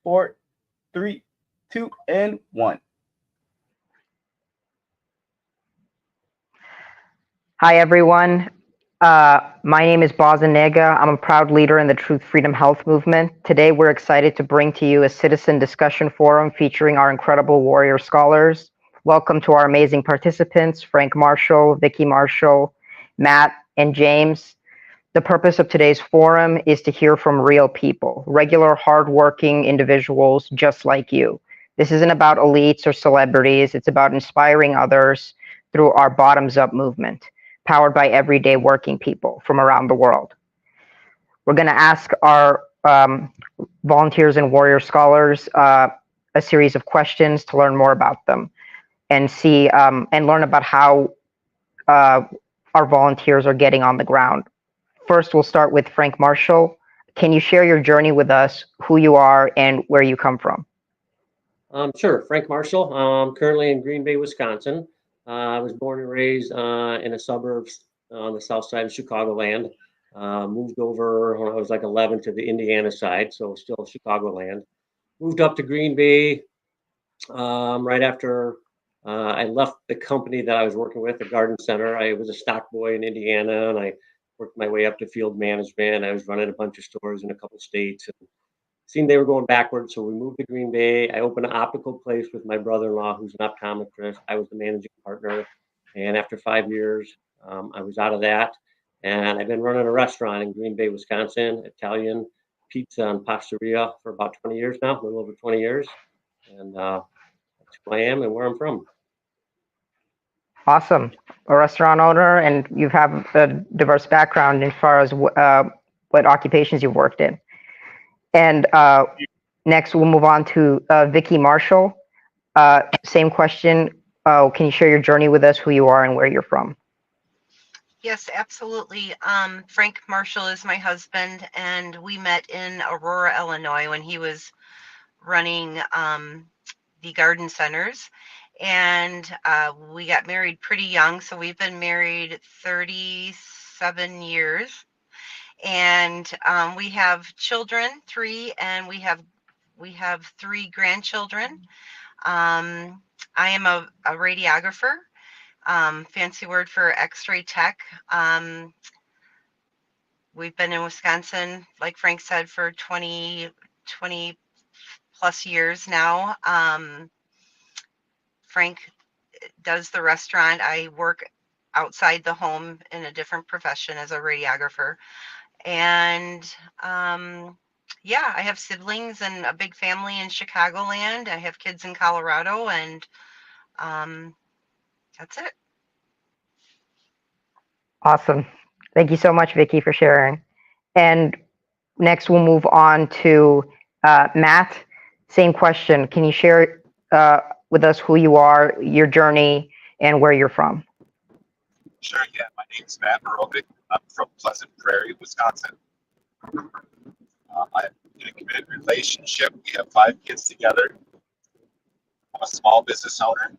4, 3, 2, and 1. Hi, everyone. My name is Bazan Nega. I'm a proud leader in the Truth Freedom Health movement. Today, we're excited to bring to you a citizen discussion forum featuring our incredible warrior scholars. Welcome to our amazing participants, Frank Marshall, Vicky Marshall, Matt, and James. The purpose of today's forum is to hear from real people, regular, hardworking individuals just like you. This isn't about elites or celebrities. It's about inspiring others through our bottoms-up movement, powered by everyday working people from around the world. We're going to ask our volunteers and warrior scholars a series of questions to learn more about them and see and learn about how our volunteers are getting on the ground. First, we'll start with Frank Marshall. Can you share your journey with us, who you are, and where you come from? Sure. Frank Marshall. I'm currently in Green Bay, Wisconsin. I was born and raised in the suburbs on the south side of Chicagoland. Moved over when I was like 11 to the Indiana side, so still Chicagoland. Moved up to Green Bay right after I left the company that I was working with, the Garden Center. I was a stock boy in Indiana, and I worked my way up to field management. I was running a bunch of stores in a couple states, and seen they were going backwards, so we moved to Green Bay. I opened an optical place with my brother-in-law, who's an optometrist. I was the managing partner, and after 5 years, I was out of that, and I've been running a restaurant in Green Bay, Wisconsin, Italian pizza and pastaria for about 20 years now, a little over 20 years, and that's who I am and where I'm from. Awesome. A restaurant owner, and you have a diverse background as far as what occupations you've worked in. And next, we'll move on to Vicky Marshall. Same question. Can you share your journey with us, who you are, and where you're from? Yes, absolutely. Frank Marshall is my husband, and we met in Aurora, Illinois, when he was running the garden centers. And we got married pretty young, so we've been married 37 years. And we have children, 3, and we have 3 grandchildren. I am a radiographer, fancy word for X-ray tech. We've been in Wisconsin, like Frank said, for 20 plus years now. Frank does the restaurant. I work outside the home in a different profession as a radiographer. And yeah, I have siblings and a big family in Chicagoland. I have kids in Colorado, and that's it. Awesome. Thank you so much, Vicky, for sharing. And next, we'll move on to Matt. Same question. Can you share with us who you are, your journey, and where you're from? Sure, yeah. My name is Matt Morovic. I'm from Pleasant Prairie, Wisconsin. I'm in a committed relationship. We have 5 kids together. I'm a small business owner.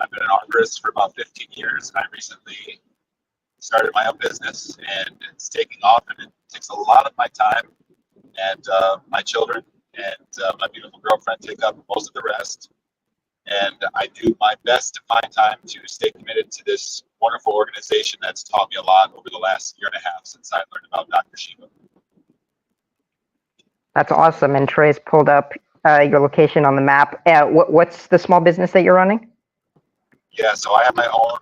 I've been an arborist for about 15 years, and I recently started my own business, and it's taking off, and it takes a lot of my time, and my children and my beautiful girlfriend take up most of the rest. And I do my best to find time to stay committed to this wonderful organization that's taught me a lot over the last year and a half since I learned about Dr.SHIVA. That's awesome. And Trey's pulled up your location on the map. What's the small business that you're running? Yeah, so I have my own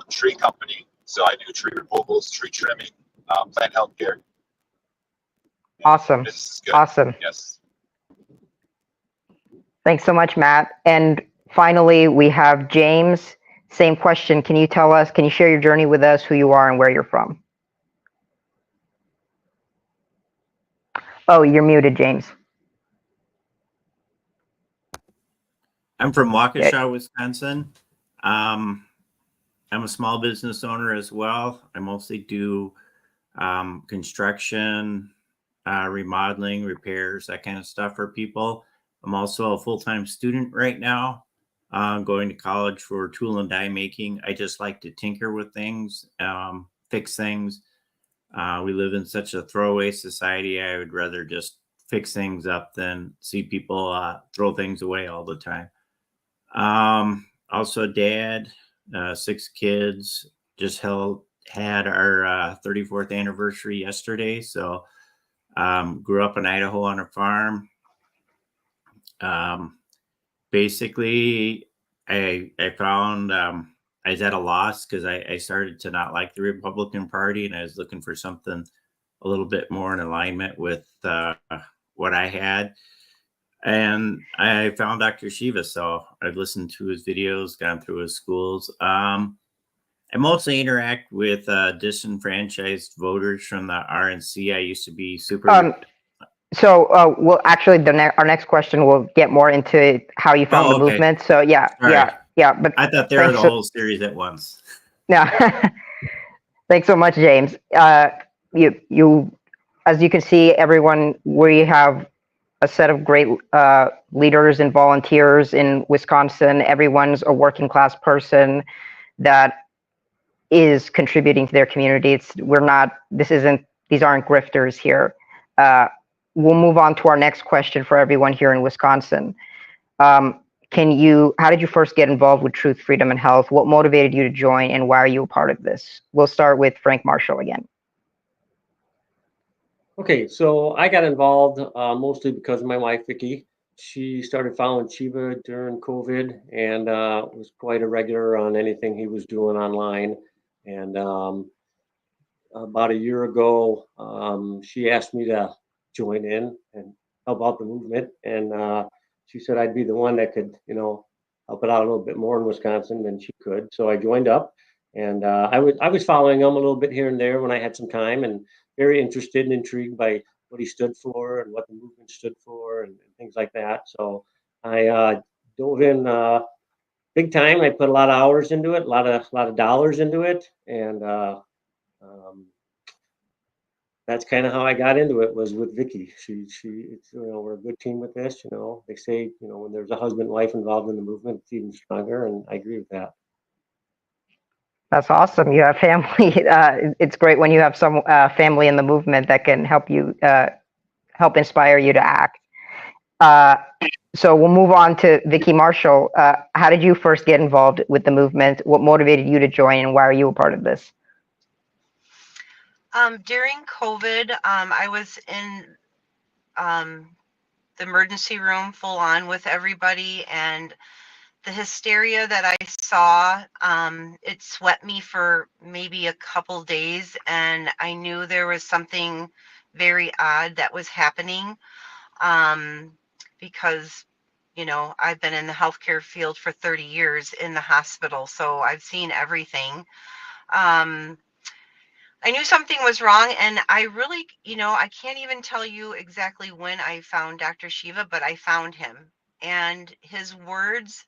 tree company. So I do tree removals, tree trimming, plant health care. Awesome. Awesome. Yes. Thanks so much, Matt. And finally, we have James. Same question. Can you share your journey with us, who you are and where you're from? Oh, you're muted, James. I'm from Waukesha, Wisconsin. I'm a small business owner as well. I mostly do construction, remodeling, repairs, that kind of stuff for people. I'm also a full-time student right now, going to college for tool and die making. I just like to tinker with things, fix things. We live in such a throwaway society. I would rather just fix things up than see people throw things away all the time. Also dad, 6 kids, just had our 34th anniversary yesterday. So grew up in Idaho on a farm. Basically, I found I was at a loss because I started to not like the Republican Party, and I was looking for something a little bit more in alignment with what I had. And I found Dr.SHIVA, so I've listened to his videos, gone through his schools. I mostly interact with disenfranchised voters from the RNC. I used to be super. Well, actually, our next question will get more into how you found the okay. movement. So yeah, Sorry. yeah. But I thought they were the whole series at once. Yeah. Thanks so much, James. You, as you can see, everyone, we have a set of great leaders and volunteers in Wisconsin. Everyone's a working class person that is contributing to their community. These aren't grifters here. We'll move on to our next question for everyone here in Wisconsin. How did you first get involved with Truth, Freedom, and Health? What motivated you to join, and why are you a part of this? We'll start with Frank Marshall again. Okay, so I got involved mostly because of my wife, Vicki. She started following Shiva during COVID and was quite a regular on anything he was doing online. And about a year ago, she asked me to join in and help out the movement. And she said I'd be the one that could, help it out a little bit more in Wisconsin than she could. So I joined up, and I was following him a little bit here and there when I had some time, and very interested and intrigued by what he stood for and what the movement stood for and things like that. So I dove in big time. I put a lot of hours into it, a lot of dollars into it, and that's kind of how I got into it, was with Vicki. We're a good team with this. They say, when there's a husband and wife involved in the movement, it's even stronger, and I agree with that. That's awesome. You have family. It's great when you have some family in the movement that can help inspire you to act. So we'll move on to Vicki Marshall. How did you first get involved with the movement? What motivated you to join, and why are you a part of this? During COVID, I was in the emergency room full on with everybody, and the hysteria that I saw, it swept me for maybe a couple days, and I knew there was something very odd that was happening, because, I've been in the healthcare field for 30 years in the hospital, so I've seen everything. I knew something was wrong, and I really, I can't even tell you exactly when I found Dr.SHIVA, but I found him, and his words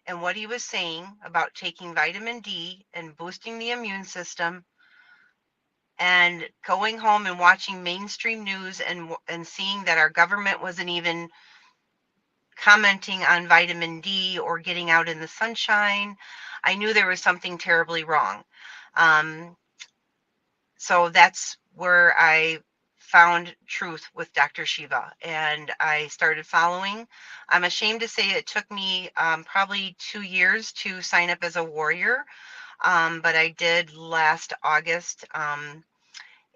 and what he was saying about taking vitamin D and boosting the immune system, and going home and watching mainstream news and seeing that our government wasn't even commenting on vitamin D or getting out in the sunshine, I knew there was something terribly wrong. So that's where I found truth with Dr.SHIVA, and I started following. I'm ashamed to say it took me probably 2 years to sign up as a warrior, but I did last August,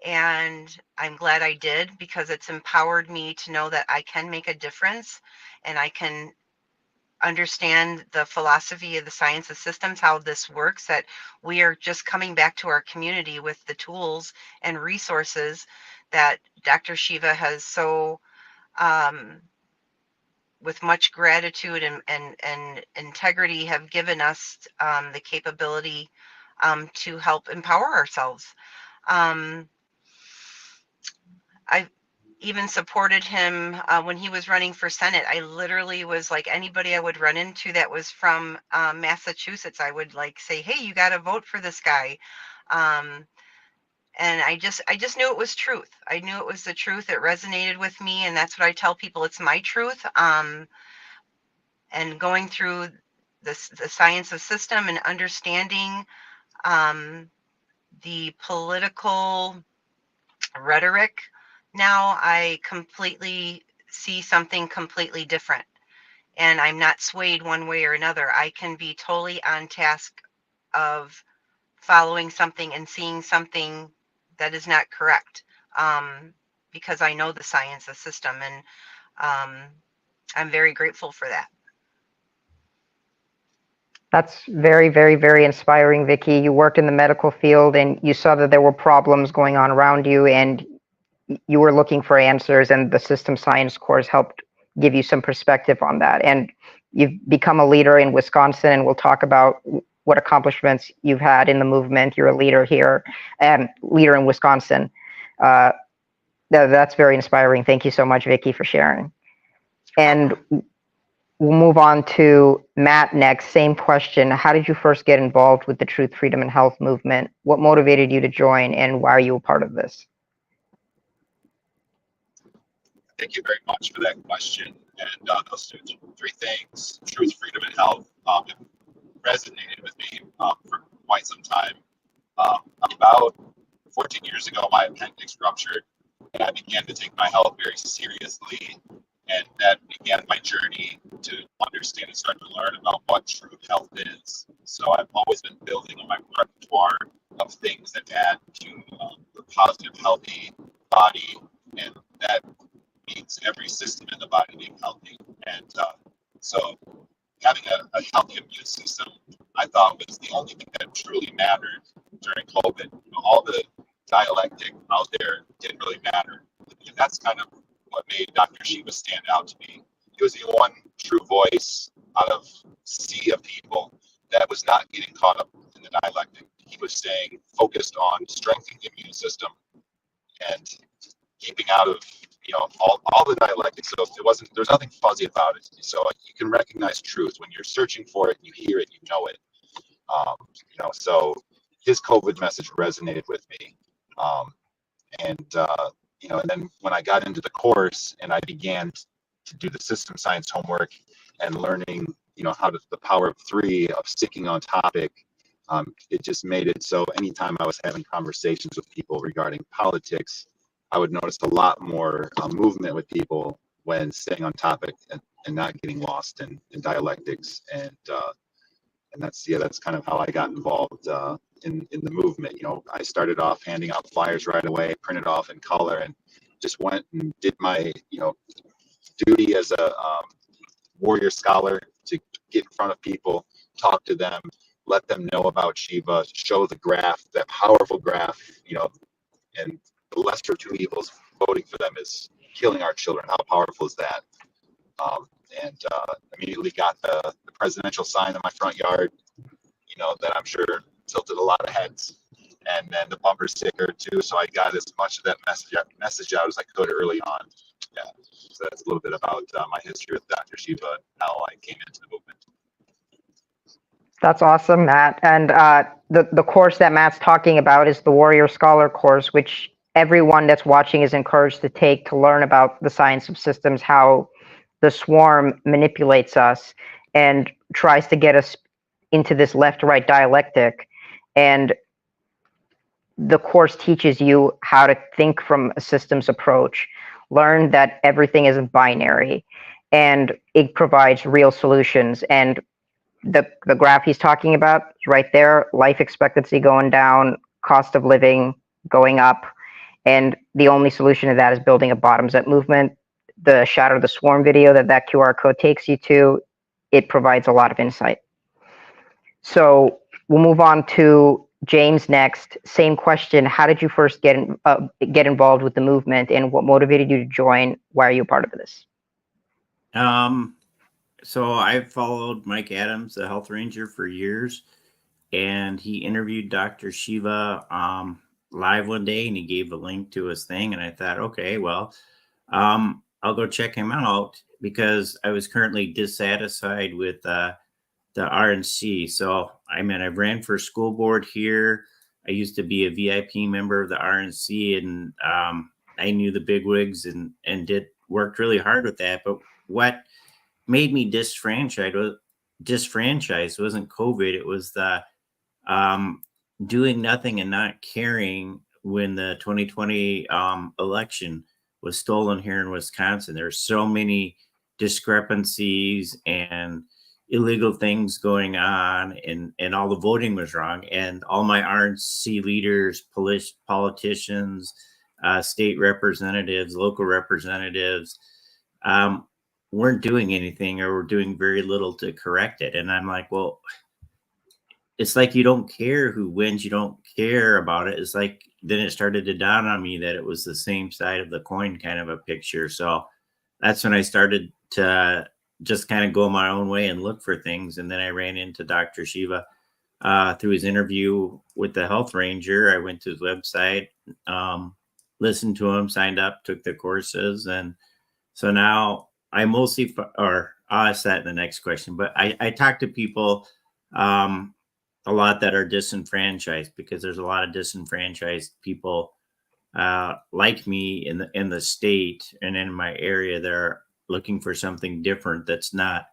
and I'm glad I did, because it's empowered me to know that I can make a difference, and I can understand the philosophy of the science of systems, how this works, that we are just coming back to our community with the tools and resources that Dr.SHIVA has so, with much gratitude and integrity, have given us the capability to help empower ourselves. I even supported him when he was running for Senate. I literally was like, anybody I would run into that was from Massachusetts, I would say, hey, you got to vote for this guy. And I just knew it was truth. I knew it was the truth. It resonated with me, and that's what I tell people. It's my truth. And going through the science of system and understanding the political rhetoric, now I completely see something completely different. And I'm not swayed one way or another. I can be totally on task of following something and seeing something that is not correct, because I know the science, the system, and I'm very grateful for that. That's very, very, very inspiring, Vicky. You worked in the medical field and you saw that there were problems going on around you, and you were looking for answers, and the system science course helped give you some perspective on that. And you've become a leader in Wisconsin, and we'll talk about what accomplishments you've had in the movement. You're a leader here and leader in Wisconsin. That's very inspiring. Thank you so much, Vicky, for sharing. And we'll move on to Matt next. Same question. How did you first get involved with the Truth, Freedom, and Health movement? What motivated you to join, and why are you a part of this? Thank you very much for that question. And those three things, truth, freedom, and health, resonated with me for quite some time. About 14 years ago, my appendix ruptured, and I began to take my health very seriously. And that began my journey to understand and start to learn about what true health is. So I've always been building on my repertoire of things that add to the positive, healthy body, and that means every system in the body being healthy. And so having a healthy immune system, I thought, was the only thing that truly mattered during COVID. All the dialectic out there didn't really matter. And that's kind of what made Dr.SHIVA stand out to me. He was the one true voice out of a sea of people that was not getting caught up in the dialectic. He was staying focused on strengthening the immune system and keeping out of all the dialectic. So there's nothing fuzzy about it. So you can recognize truth when you're searching for it, you hear it, you know it. So his COVID message resonated with me. And then when I got into the course and I began to do the system science homework and learning, how to the power of three, of sticking on topic, it just made it so anytime I was having conversations with people regarding politics, I would notice a lot more movement with people when staying on topic and not getting lost in dialectics. And that's kind of how I got involved in the movement. I started off handing out flyers right away, printed off in color, and just went and did my duty as a warrior scholar to get in front of people, talk to them, let them know about Shiva, show the graph, that powerful graph, and the lesser of two evils, voting for them is killing our children. How powerful is that? And immediately got the presidential sign in my front yard, that I'm sure tilted a lot of heads. And then the bumper sticker too. So I got as much of that message out as I could early on. Yeah. So that's a little bit about my history with Dr.SHIVA and how I came into the movement. That's awesome, Matt. And the course that Matt's talking about is the Warrior Scholar course, which everyone that's watching is encouraged to take to learn about the science of systems, how the swarm manipulates us and tries to get us into this left-right dialectic. And the course teaches you how to think from a systems approach, learn that everything isn't binary, and it provides real solutions. And the graph he's talking about is right there: life expectancy going down, cost of living going up, and the only solution to that is building a bottoms-up movement. The Shatter the Swarm video that QR code takes you to, it provides a lot of insight. So we'll move on to James next. Same question. How did you first get involved with the movement, and what motivated you to join? Why are you a part of this? So I followed Mike Adams, the health ranger, for years, and he interviewed Dr.SHIVA live one day, and he gave a link to his thing, and I thought, okay, well, I'll go check him out, because I was currently dissatisfied with the RNC. So I ran for school board here. I used to be a VIP member of the RNC, and I knew the bigwigs and worked really hard with that. But what made me disfranchised wasn't COVID. It was the doing nothing and not caring when the 2020 election was stolen here in Wisconsin. There's so many discrepancies and illegal things going on, and all the voting was wrong. And all my RNC leaders, politicians, state representatives, local representatives, weren't doing anything, or were doing very little to correct it. And I'm like, well, it's like you don't care who wins, you don't care about it. It's like, then it started to dawn on me that it was the same side of the coin kind of a picture. So that's when I started to just kind of go my own way and look for things. And then I ran into Dr. Shiva through his interview with the health ranger. I went to his website, listened to him, signed up, took the courses. And so now I mostly, or I'll ask that in the next question, but I talk to people a lot that are disenfranchised, because there's a lot of disenfranchised people like me in the state and in my area that are looking for something different that's not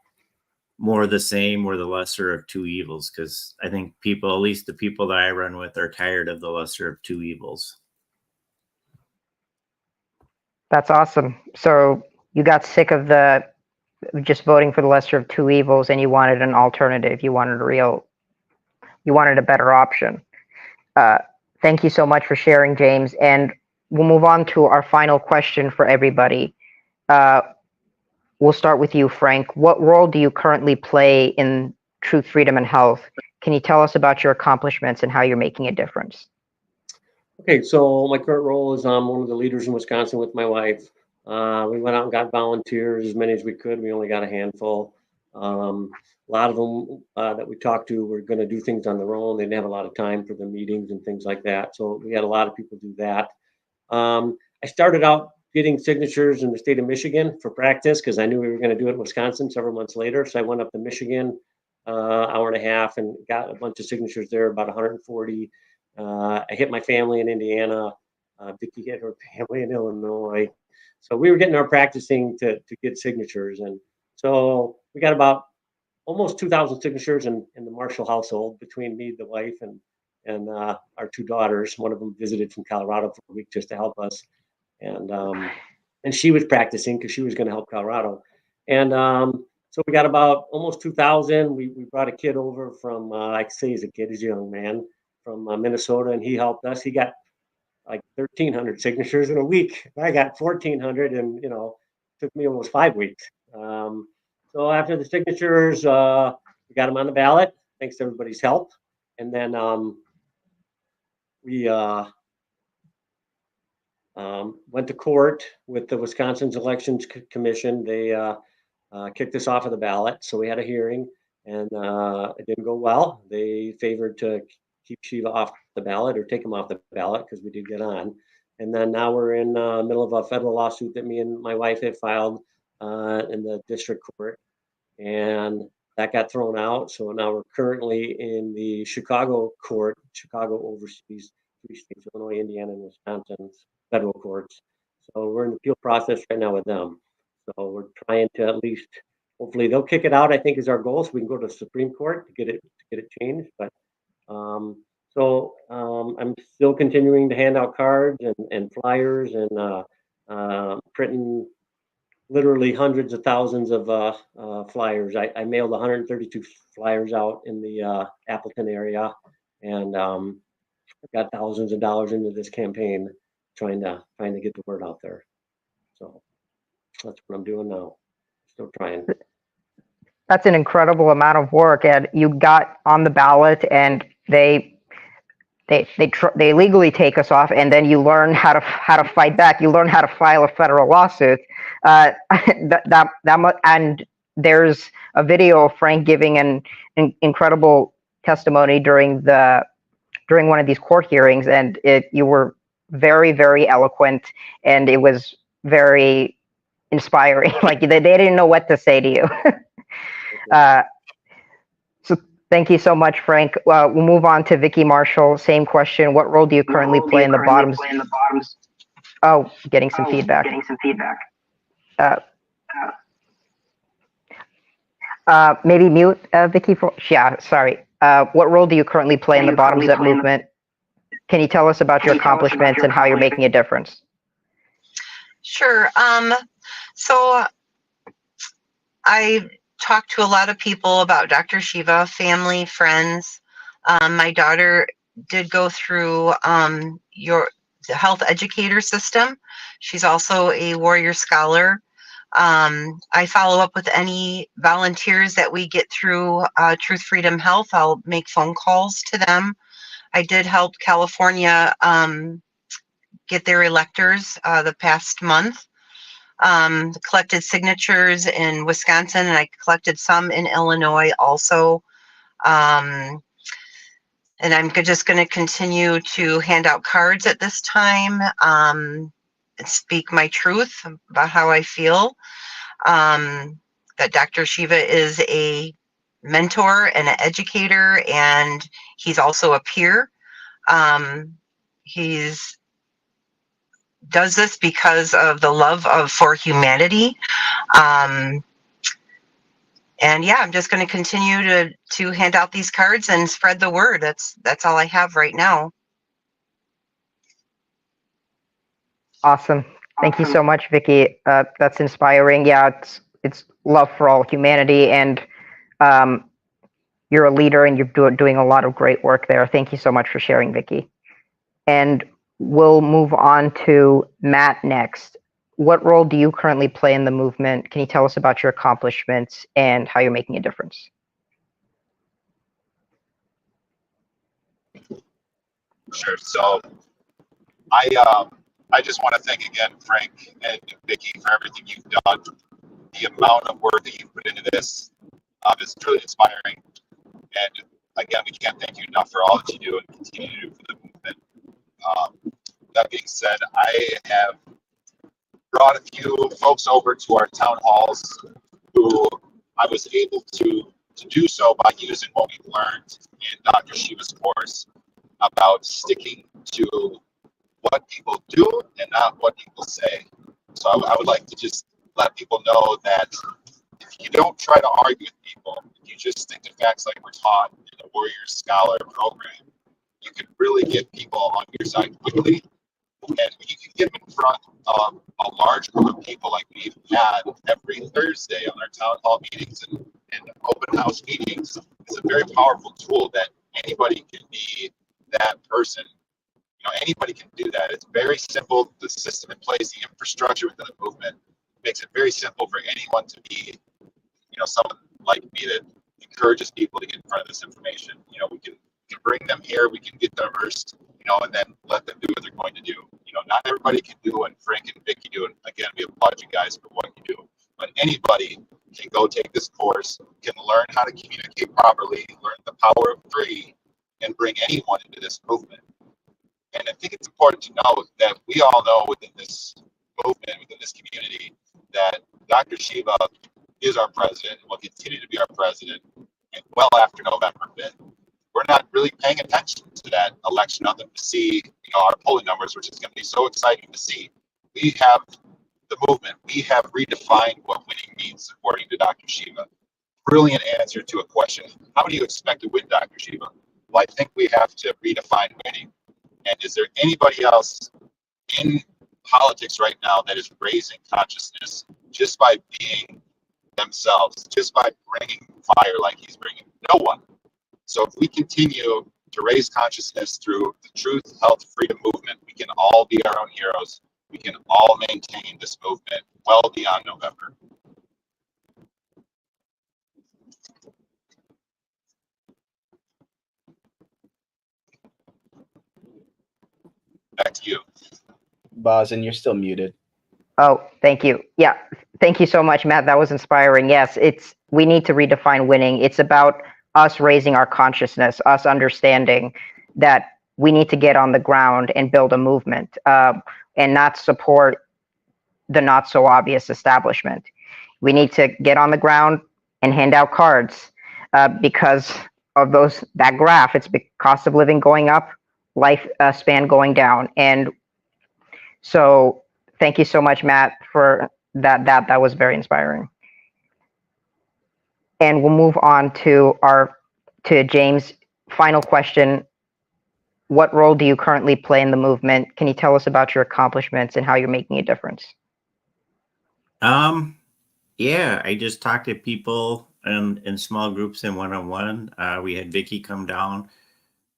more the same or the lesser of two evils. Because I think people, at least the people that I run with, are tired of the lesser of two evils. That's awesome. So you got sick of just voting for the lesser of two evils, and you wanted an alternative. You wanted a better option. Thank you so much for sharing, James. And we'll move on to our final question for everybody. We'll start with you, Frank. What role do you currently play in truth, freedom, and health? Can you tell us about your accomplishments and how you're making a difference? Okay, so my current role is I'm one of the leaders in Wisconsin with my wife. We went out and got volunteers, as many as we could. We only got a handful. A lot of them that we talked to were going to do things on their own. They didn't have a lot of time for the meetings and things like that. So we had a lot of people do that. I started out getting signatures in the state of Michigan for practice, because I knew we were going to do it in Wisconsin several months later. So I went up to Michigan, hour and a half, and got a bunch of signatures there, about 140. I hit my family in Indiana. Vicki hit her family in Illinois. So we were getting our practicing to get signatures. And so we got about almost 2,000 signatures in the Marshall household, between me, the wife, and our two daughters. One of them visited from Colorado for a week just to help us. And she was practicing because she was going to help Colorado. And so we got about almost 2,000. We brought a kid over from, I say he's a kid, he's a young man from Minnesota, and he helped us. He got like 1,300 signatures in a week. I got 1,400, and took me almost 5 weeks. So after the signatures, we got them on the ballot, thanks to everybody's help. And then we went to court with the Wisconsin's Elections Commission. They kicked us off of the ballot. So we had a hearing, and it didn't go well. They favored to keep Shiva off the ballot, or take him off the ballot, because we did get on. And then now we're in the middle of a federal lawsuit that me and my wife had filed in the district court, and that got thrown out. So now we're currently in the Chicago court. Chicago oversees 3 states: Illinois, Indiana, and Wisconsin's federal courts. So we're in the appeal process right now with them. So we're trying to at least, hopefully they'll kick it out, I think, is our goal, so we can go to the Supreme Court to get it changed. But I'm still continuing to hand out cards and flyers, and printing literally hundreds of thousands of flyers. I mailed 132 flyers out in the Appleton area, and got thousands of dollars into this campaign, trying to get the word out there. So that's what I'm doing now. Still trying. That's an incredible amount of work, and you got on the ballot, and they legally take us off, and then you learn how to fight back. You learn how to file a federal lawsuit. And there's a video of Frank giving an incredible testimony during one of these court hearings, and you were very, very eloquent, and it was very inspiring. Like they didn't know what to say to you. So thank you so much, Frank. We'll move on to Vicki Marshall. Same question. What role do you currently play in the bottoms? Oh, getting some feedback. Maybe mute Vicki. Yeah, sorry. What role do you currently play in the bottoms up movement? Can you tell us about your accomplishments and how you're making a difference? Sure. So I talked to a lot of people about Dr. Shiva, family, friends. My daughter did go through the health educator system. She's also a warrior scholar. I follow up with any volunteers that we get through Truth Freedom Health. I'll make phone calls to them. I did help California get their electors the past month. Collected signatures in Wisconsin, and I collected some in Illinois also. And I'm just going to continue to hand out cards at this time, and speak my truth about how I feel. That Dr. Shiva is a mentor and an educator, and he's also a peer. He's does this because of the love for humanity. And yeah, I'm just going to continue to hand out these cards and spread the word. That's all I have right now. Awesome. Thank you so much, Vicki. That's inspiring. Yeah, it's love for all humanity, and you're a leader, and you're doing a lot of great work there. Thank you so much for sharing, Vicki. And we'll move on to Matt next. What role do you currently play in the movement? Can you tell us about your accomplishments and how you're making a difference? Sure. So I just want to thank again Frank and Vicki for everything you've done. The amount of work that you've put into this is truly inspiring. And again, we can't thank you enough for all that you do and continue to do for the movement. That being said, I have brought a few folks over to our town halls who I was able to do so by using what we learned in Dr. Shiva's course about sticking to what people do and not what people say. So I would like to just let people know that if you don't try to argue with people, if you just stick to facts like we're taught in the Warrior Scholar program, you can really get people on your side quickly. And when you can get them in front of a large group of people like we've had every Thursday on our town hall meetings and open house meetings, it's a very powerful tool that anybody can be that person. You know, anybody can do that. It's very simple. The system in place, the infrastructure within the movement makes it very simple for anyone to be, you know, someone like me that encourages people to get in front of this information. You know, we can bring them here, we can get them immersed, you know, and then let them do what they're going to do. You know, not everybody can do what Frank and Vicki do. And again, we applaud you guys for what you do. But anybody can go take this course, can learn how to communicate properly, learn the power of 3, and bring anyone into this movement. And I think it's important to note that we all know within this movement, within this community, that Dr. Shiva is our president and will continue to be our president well after November 5th. We're not really paying attention to that election other than to see, you know, our polling numbers, which is going to be so exciting to see. We have the movement. We have redefined what winning means, according to Dr. Shiva. Brilliant answer to a question. How do you expect to win, Dr. Shiva? Well, I think we have to redefine winning. And is there anybody else in politics right now that is raising consciousness just by being themselves, just by bringing fire like he's bringing? No one. So if we continue to raise consciousness through the truth, health, freedom movement, we can all be our own heroes. We can all maintain this movement well beyond November. Back to you. Boz, and you're still muted. Oh, thank you. Yeah, thank you so much, Matt. That was inspiring. Yes, we need to redefine winning. It's about us raising our consciousness, us understanding that we need to get on the ground and build a movement, and not support the not so obvious establishment. We need to get on the ground and hand out cards because of that graph. It's the cost of living going up, life span going down. And so thank you so much, Matt, for that. That was very inspiring. And we'll move on to James' final question. What role do you currently play in the movement? Can you tell us about your accomplishments and how you're making a difference? Yeah, I just talk to people in small groups and one-on-one. We had Vicky come down.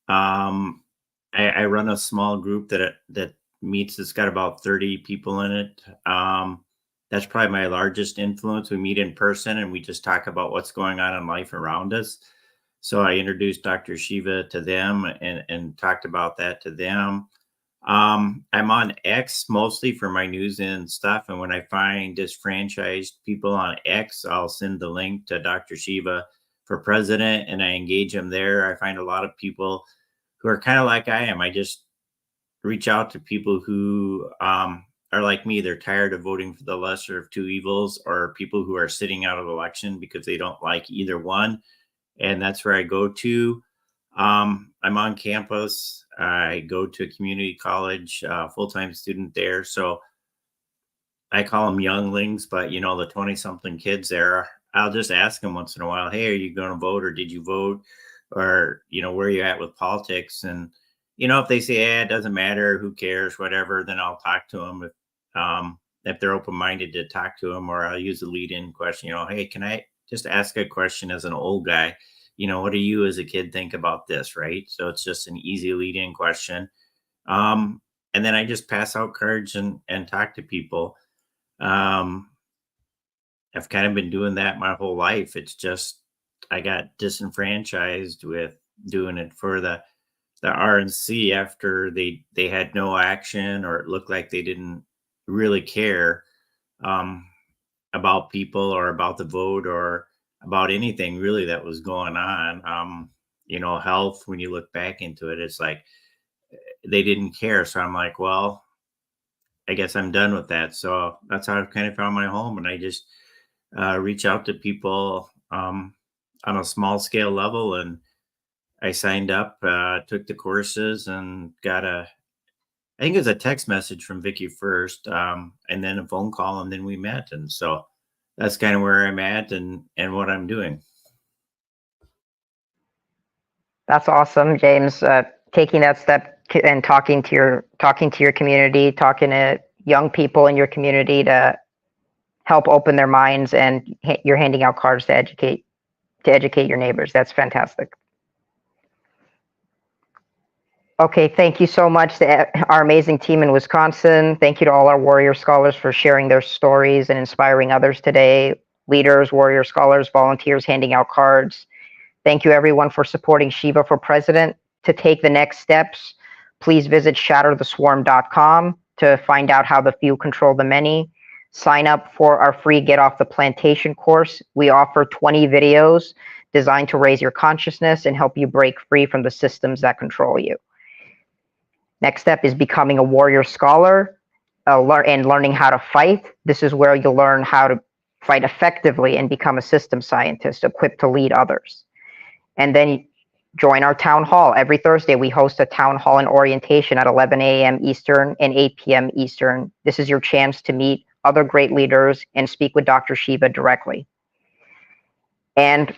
I run a small group that meets. It's got about 30 people in it. That's probably my largest influence. We meet in person and we just talk about what's going on in life around us. So I introduced Dr.SHIVA to them and talked about that to them. I'm on X mostly for my news and stuff. And when I find disfranchised people on X, I'll send the link to Dr.SHIVA for president and I engage them there. I find a lot of people who are kind of like I am. I just reach out to people who are like me. They're tired of voting for the lesser of two evils, or people who are sitting out of election because they don't like either one. And that's where I go to. I'm on campus. I go to a community college, full-time student there. So I call them younglings, but the 20-something kids there, I'll just ask them once in a while, hey, are you going to vote, or did you vote? Or, where are you at with politics? And, if they say, it doesn't matter, who cares, whatever, then I'll talk to them if they're open-minded to talk to them, or I'll use a lead-in question, hey, can I just ask a question as an old guy? What do you as a kid think about this, right? So it's just an easy lead-in question. And then I just pass out cards and talk to people. I've kind of been doing that my whole life. It's just, I got disenfranchised with doing it for the RNC after they had no action, or it looked like they didn't really care about people or about the vote or about anything really that was going on. Health, when you look back into it, it's like they didn't care. So I'm like, well, I guess I'm done with that. So that's how I've kind of found my home. And I just reach out to people on a small scale level. And I signed up, took the courses, and got I think it was a text message from Vicky first, and then a phone call, and then we met. And so that's kind of where I'm at and what I'm doing. That's awesome, James. Taking that step and talking to your community, talking to young people in your community to help open their minds, and you're handing out cards to educate your neighbors. That's fantastic. Okay, thank you so much to our amazing team in Wisconsin. Thank you to all our Warrior Scholars for sharing their stories and inspiring others today. Leaders, Warrior Scholars, volunteers handing out cards. Thank you everyone for supporting Shiva for President. To take the next steps, please visit shattertheswarm.com to find out how the few control the many. Sign up for our free Get Off the Plantation course. We offer 20 videos designed to raise your consciousness and help you break free from the systems that control you. Next step is becoming a Warrior Scholar and learning how to fight. This is where you'll learn how to fight effectively and become a system scientist equipped to lead others. And then join our town hall. Every Thursday, we host a town hall and orientation at 11 a.m. Eastern and 8 p.m. Eastern. This is your chance to meet other great leaders and speak with Dr. Shiva directly. And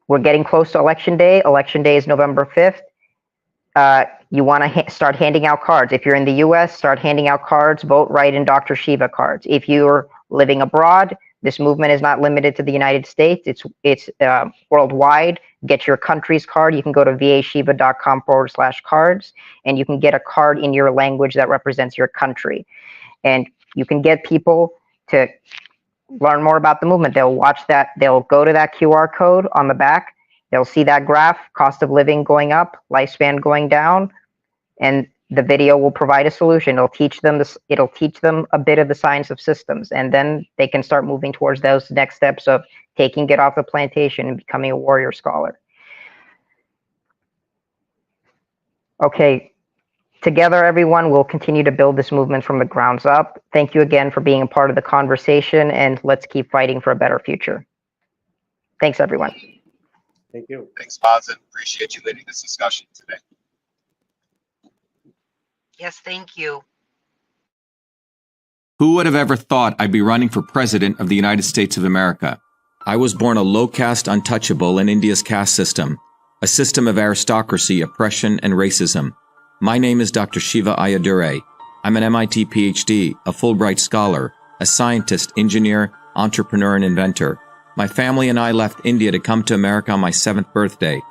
we're getting close to Election Day. Election Day is November 5th. You want to start handing out cards. If you're in the U.S., start handing out cards. Vote right in Dr. Shiva cards. If you're living abroad, this movement is not limited to the United States. It's worldwide. Get your country's card. You can go to vashiva.com/cards, and you can get a card in your language that represents your country. And you can get people to learn more about the movement. They'll watch that. They'll go to that QR code on the back. They'll see that graph, cost of living going up, lifespan going down, and the video will provide a solution. It'll teach them this. It'll teach them a bit of the science of systems, and then they can start moving towards those next steps of taking Get Off the Plantation and becoming a Warrior Scholar. Okay, together, everyone, we'll continue to build this movement from the grounds up. Thank you again for being a part of the conversation, and let's keep fighting for a better future. Thanks, everyone. Thank you. Thanks, Boz, and appreciate you leading this discussion today. Yes, thank you. Who would have ever thought I'd be running for president of the United States of America? I was born a low-caste untouchable in India's caste system, a system of aristocracy, oppression, and racism. My name is Dr. Shiva Ayyadurai. I'm an MIT PhD, a Fulbright scholar, a scientist, engineer, entrepreneur, and inventor. My family and I left India to come to America on my 7th birthday.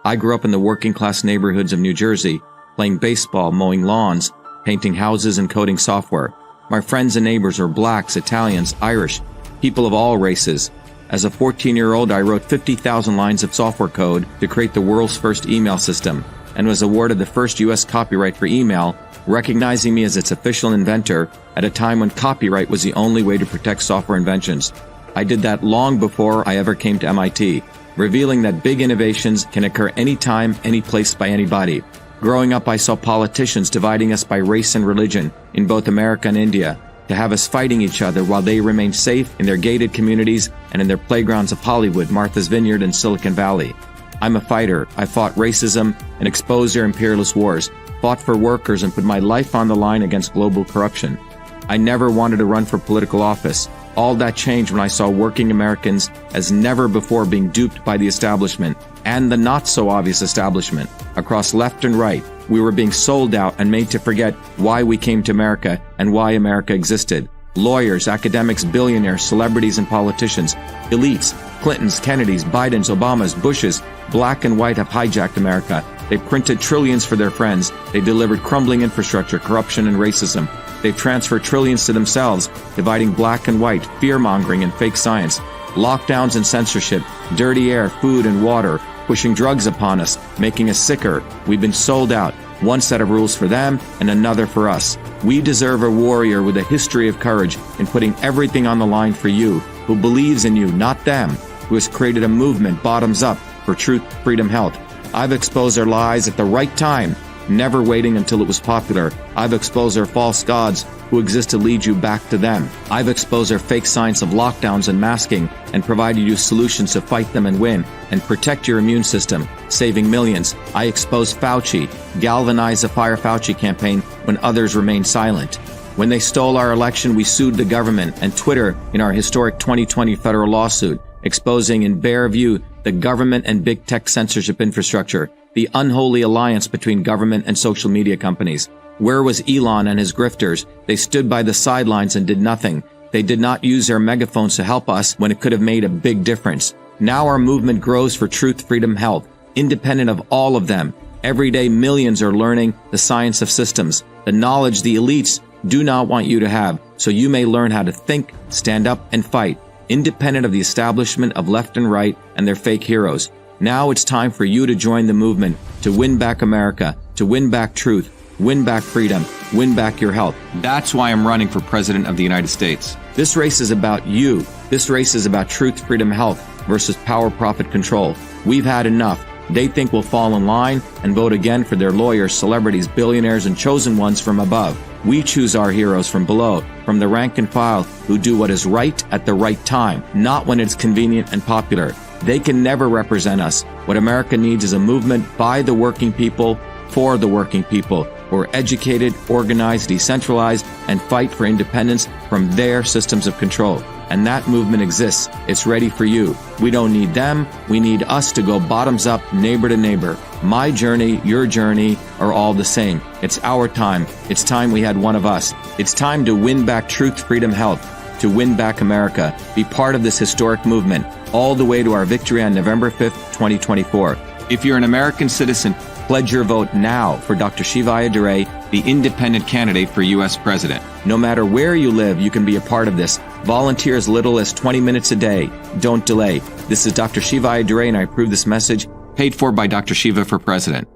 I grew up in the working class neighborhoods of New Jersey, playing baseball, mowing lawns, painting houses, and coding software. My friends and neighbors were blacks, Italians, Irish, people of all races. As a 14-year-old, I wrote 50,000 lines of software code to create the world's first email system and was awarded the first U.S. copyright for email, recognizing me as its official inventor at a time when copyright was the only way to protect software inventions. I did that long before I ever came to MIT, revealing that big innovations can occur anytime, any place by anybody. Growing up, I saw politicians dividing us by race and religion in both America and India, to have us fighting each other while they remained safe in their gated communities and in their playgrounds of Hollywood, Martha's Vineyard, and Silicon Valley. I'm a fighter. I fought racism and exposed their imperialist wars, fought for workers, and put my life on the line against global corruption. I never wanted to run for political office. All that changed when I saw working Americans as never before being duped by the establishment and the not-so-obvious establishment. Across left and right, we were being sold out and made to forget why we came to America and why America existed. Lawyers, academics, billionaires, celebrities, and politicians, elites, Clintons, Kennedys, Bidens, Obamas, Bushes, black and white have hijacked America. They printed trillions for their friends. They delivered crumbling infrastructure, corruption, and racism. They've transferred trillions to themselves, dividing black and white, fear-mongering, and fake science. Lockdowns and censorship, dirty air, food, and water, pushing drugs upon us, making us sicker. We've been sold out. One set of rules for them and another for us. We deserve a warrior with a history of courage in putting everything on the line for you, who believes in you, not them, who has created a movement bottoms up for truth, freedom, health. I've exposed their lies at the right time, never waiting until it was popular. I've exposed their false gods who exist to lead you back to them. I've exposed their fake science of lockdowns and masking and provided you solutions to fight them and win and protect your immune system, saving millions. I exposed Fauci, galvanized the Fire Fauci campaign when others remained silent. When they stole our election, we sued the government and Twitter in our historic 2020 federal lawsuit, exposing in bare view the government and big tech censorship infrastructure, the unholy alliance between government and social media companies. Where was Elon and his grifters? They stood by the sidelines and did nothing. They did not use their megaphones to help us when it could have made a big difference. Now our movement grows for truth, freedom, health, independent of all of them. Every day, millions are learning the science of systems, the knowledge the elites do not want you to have, so you may learn how to think, stand up, and fight, independent of the establishment of left and right and their fake heroes. Now it's time for you to join the movement, to win back America, to win back truth, win back freedom, win back your health. That's why I'm running for President of the United States. This race is about you. This race is about truth, freedom, health versus power, profit, control. We've had enough. They think we'll fall in line and vote again for their lawyers, celebrities, billionaires, and chosen ones from above. We choose our heroes from below, from the rank and file, who do what is right at the right time, not when it's convenient and popular. They can never represent us. What America needs is a movement by the working people, for the working people, who are educated, organized, decentralized, and fight for independence from their systems of control. And that movement exists. It's ready for you. We don't need them. We need us to go bottoms up, neighbor to neighbor. My journey, your journey are all the same. It's our time. It's time we had one of us. It's time to win back truth, freedom, health, to win back America. Be part of this historic movement, all the way to our victory on November 5th, 2024. If you're an American citizen, pledge your vote now for Dr. Shiva, the independent candidate for U.S. President. No matter where you live, you can be a part of this. Volunteer as little as 20 minutes a day. Don't delay. This is Dr. Shiva, and I approve this message, paid for by Dr. Shiva for President.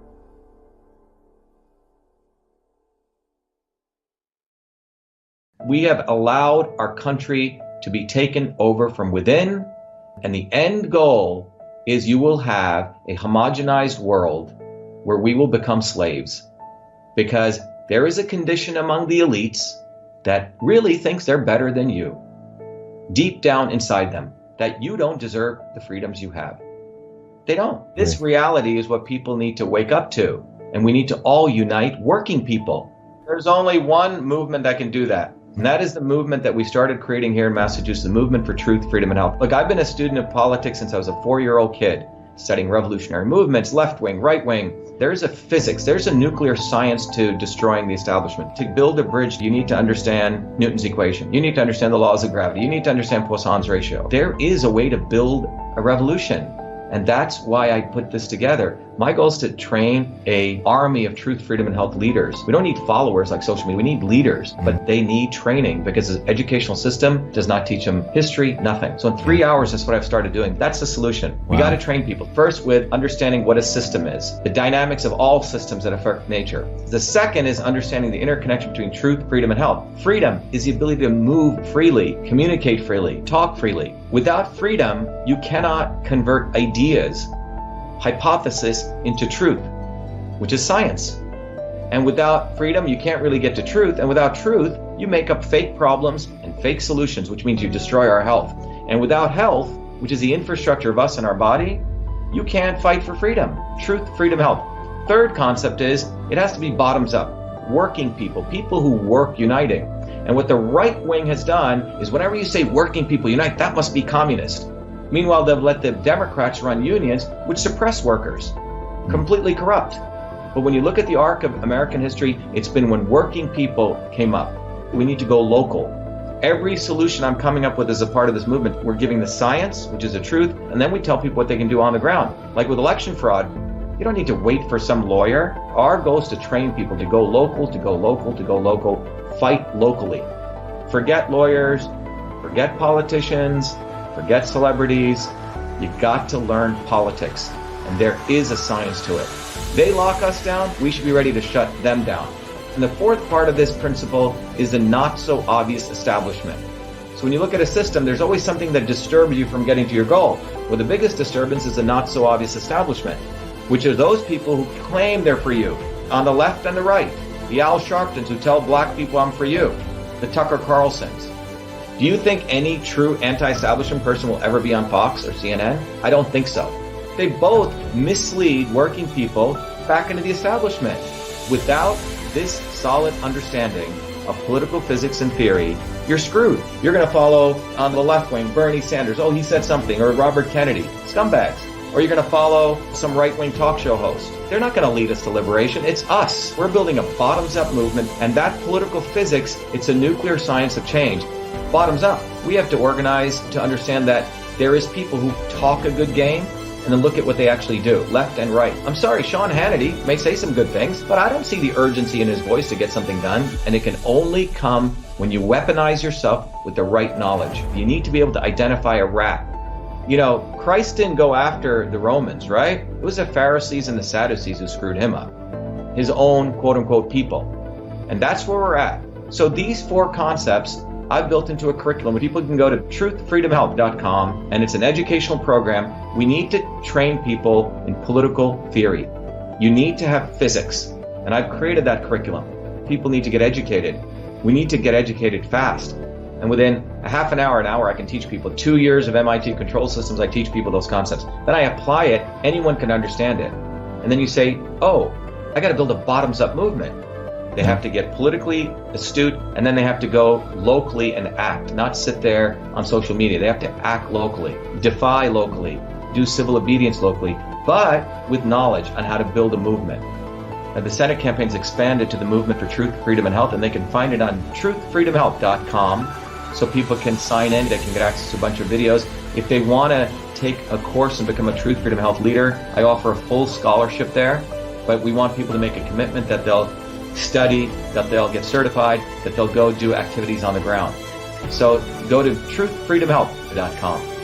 We have allowed our country to be taken over from within, and the end goal is you will have a homogenized world where we will become slaves, because there is a condition among the elites that really thinks they're better than you, deep down inside them, that you don't deserve the freedoms you have. They don't. This reality is what people need to wake up to, and we need to all unite working people. There's only one movement that can do that, and that is the movement that we started creating here in Massachusetts, the movement for truth, freedom, and health. Look, I've been a student of politics since I was a 4-year-old kid. studying revolutionary movements, left wing, right wing. There's a physics, there's a nuclear science to destroying the establishment. To build a bridge, you need to understand Newton's equation. You need to understand the laws of gravity. You need to understand Poisson's ratio. There is a way to build a revolution. And that's why I put this together. My goal is to train an army of truth, freedom, and health leaders. We don't need followers like social media. We need leaders, but they need training because the educational system does not teach them history, nothing. So in 3 hours, that's what I've started doing. That's the solution. We got to train people. First, with understanding what a system is, the dynamics of all systems that affect nature. The second is understanding the interconnection between truth, freedom, and health. Freedom is the ability to move freely, communicate freely, talk freely. Without freedom, you cannot convert ideas, hypothesis into truth, which is science. And without freedom, you can't really get to truth. And without truth, you make up fake problems and fake solutions, which means you destroy our health. And without health, which is the infrastructure of us and our body, you can't fight for freedom. Truth, freedom, health. Third concept is it has to be bottoms up. Working people, people who work uniting. And what the right wing has done is whenever you say working people unite, that must be communist. Meanwhile, they've let the Democrats run unions, which suppress workers. Completely corrupt. But when you look at the arc of American history, it's been when working people came up. We need to go local. Every solution I'm coming up with as a part of this movement, we're giving the science, which is the truth, and then we tell people what they can do on the ground. Like with election fraud, you don't need to wait for some lawyer. Our goal is to train people to go local, to go local, to go local, fight locally. Forget lawyers, forget politicians, forget celebrities. You've got to learn politics, and there is a science to it. They lock us down, we should be ready to shut them down. And the fourth part of this principle is the not so obvious establishment. So when you look at a system, there's always something that disturbs you from getting to your goal. Well, the biggest disturbance is the not so obvious establishment, which are those people who claim they're for you, on the left and the right. The Al Sharptons who tell black people I'm for you. The Tucker Carlsons. Do you think any true anti-establishment person will ever be on Fox or CNN? I don't think so. They both mislead working people back into the establishment. Without this solid understanding of political physics and theory, you're screwed. You're going to follow on the left wing, Bernie Sanders. Oh, he said something. Or Robert Kennedy. Scumbags. Or you're going to follow some right-wing talk show host. They're not going to lead us to liberation. It's us. We're building a bottoms-up movement, and that political physics, it's a nuclear science of change. Bottoms up. We have to organize to understand that there is people who talk a good game and then look at what they actually do, left and right. I'm sorry, Sean Hannity may say some good things, but I don't see the urgency in his voice to get something done, and it can only come when you weaponize yourself with the right knowledge. You need to be able to identify a rat. You know, Christ didn't go after the Romans, right? It was the Pharisees and the Sadducees who screwed him up. His own quote-unquote people. And that's where we're at. So these four concepts I've built into a curriculum where people can go to truthfreedomhealth.com, and it's an educational program. We need to train people in political theory. You need to have physics, and I've created that curriculum. People need to get educated. We need to get educated fast. And within a half an hour, I can teach people. 2 years of MIT control systems, I teach people those concepts. Then I apply it, anyone can understand it. And then you say, oh, I got to build a bottoms-up movement. They have to get politically astute, and then they have to go locally and act, not sit there on social media. They have to act locally, defy locally, do civil obedience locally, but with knowledge on how to build a movement. And the Senate campaign's expanded to the Movement for Truth, Freedom, and Health, and they can find it on truthfreedomhealth.com. So people can sign in, they can get access to a bunch of videos. If they want to take a course and become a Truth, Freedom, Health leader, I offer a full scholarship there. But we want people to make a commitment that they'll study, that they'll get certified, that they'll go do activities on the ground. So go to truthfreedomhealth.com.